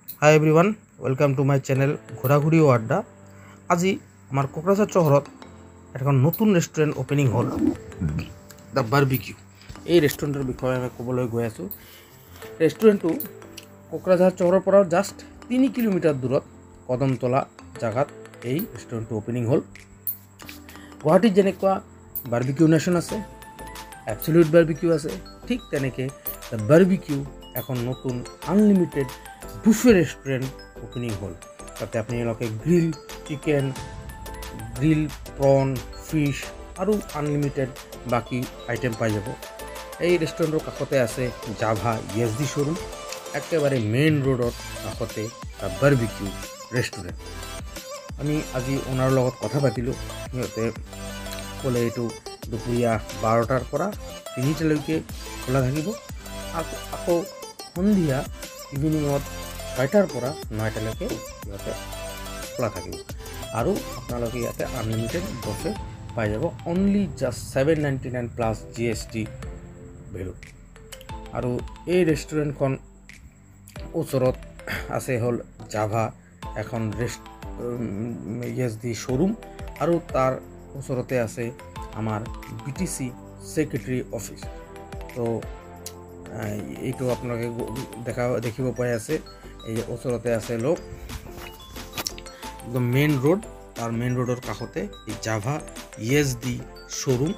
Hi everyone, welcome to my channel ঘোরাঘুরি ও আড্ডা। আজি আমার কোকরাঝার চহরত এখন নতুন restaurant opening hall, the barbecue. এই রেষ্টুরেন্টের বিষয়ে আমি ক'বলৈ গৈ আছোঁ। ৰেষ্টুৰেণ্টটো কোকৰাঝাৰ চহৰৰ পৰা জাষ্ট 3 কিলোমিটাৰ দূৰত কদমতলা জাগাত এই ৰেষ্টুৰেণ্টটো ওপেনিং হ'ল। গুৱাহাটীত যেনেকুৱা বাৰবিকিউ নেশ্যন আছে, এবছলিউট বাৰবিকিউ আছে, ঠিক তেনেকৈ দ্য বাৰবিকিউ এখন নতুন আনলিমিটেড বুফে ৰেস্টুৰেন্ট ওপেনিং হল। তাতে আপোনালোকে grill chicken, grill prawn, fish আৰু আনলিমিটেড বাকি আইটেম পাই যাব। এই ৰেষ্টুৰেণ্টৰ কাষতে আছে জাভা ইএছডি শ্ব'ৰুম, একেবাৰে মেইন ৰোডৰ কাষতে দ্য বাৰবিকিউ ৰেষ্টুৰেণ্ট। আমি আজি ওনাৰ লগত কথা পাতিলোঁ। সিহঁতে ক'লে এইটো দুপৰীয়া 12টাৰ পৰা 3টালৈকে খোলা থাকিব, আকৌ সন্ধিয়া ইভিনিঙত 6টাৰ পৰা 9টালৈকে ইয়াতে খোলা থাকিব। আৰু আপোনালোকে ইয়াতে আনলিমিটেড বুফে পাই যাব, only just 799 plus GST value. আৰু এই ৰেষ্টুৰেণ্টখন ওচৰত আছে হ'ল জাভা এখন ইএছডি শ্ব'ৰুম, আৰু তাৰ ওচৰতে আছে আমাৰ BTC ছেক্ৰেটাৰী অফিচ। তো এইটো আপোনালোকে দেখিব পাই আছে। এই ওচৰতে আছে লোক একদম মেইন ৰোড, তাৰ মেইন ৰোডৰ কাষতে এই জাভা ইএছডি শ্ব'ৰুম।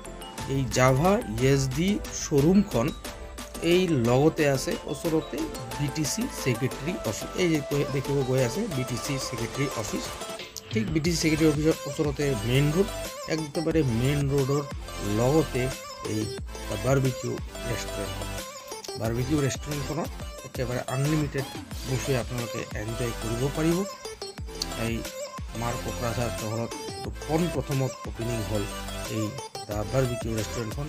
এই জাভা ইএছডি শ্ব'ৰুমখন এই লগতে আছে ওচৰতে BTC ছেক্ৰেটাৰী অফিচ। এই দেখিব গৈ আছে BTC ছেক্ৰেটাৰী অফিচ। ঠিক BTC ছেক্ৰেটাৰী অফিচৰ ওচৰতে মেইন ৰোড, একেবাৰে মেইন ৰোডৰ লগতে এই বাৰবিকিউ ৰেষ্টুৰেণ্টখন। বাৰবিকিউ ৰেষ্টুৰেণ্টখনত একেবাৰে আনলিমিটেড বুফে আপোনালোকে এনজয় কৰিব পাৰিব। এই আমাৰ কোকৰাঝাৰ চহৰত পোনপ্ৰথমত ওপেনিং হ'ল এই দ্য বাৰবিকিউ ৰেষ্টুৰেণ্টখন।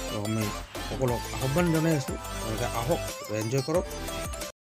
তো আমি সকলোক আহ্বান জনাই আছোঁ, আপোনালোকে আহক, এনজয় কৰক।